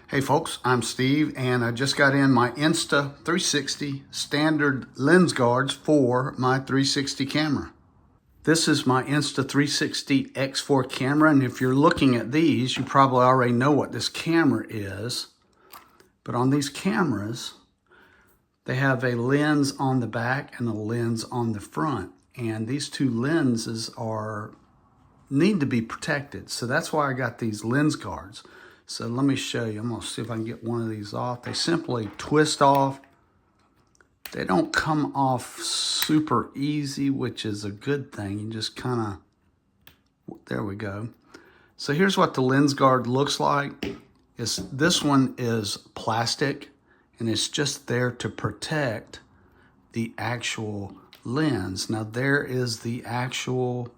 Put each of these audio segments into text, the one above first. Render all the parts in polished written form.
Hey folks, I'm Steve and I just got in my Insta360 Standard Lens Guards for my 360 camera. This is my Insta360 X4 camera, and if you're looking at these, you probably already know what this camera is. But on these cameras, they have a lens on the back and a lens on the front. And these two lenses need to be protected. So that's why I got these lens guards. So let me show you. I'm gonna see if I can get one of these off. They simply twist off. They don't come off super easy, which is a good thing. You just kind of, there we go. So here's what the lens guard looks like. This one is plastic, and it's just there to protect the actual lens. Now there is the actual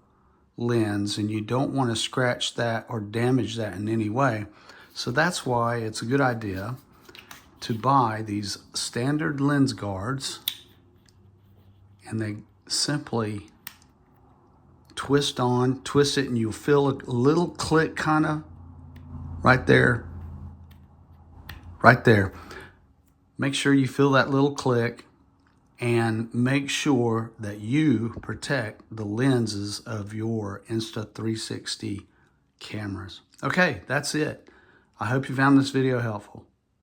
lens, and you don't want to scratch that or damage that in any way. So that's why it's a good idea to buy these standard lens guards, and they simply twist it, and you'll feel a little click kind of right there. Make sure you feel that little click, and make sure that you protect the lenses of your Insta360 cameras. Okay, that's it. I hope you found this video helpful.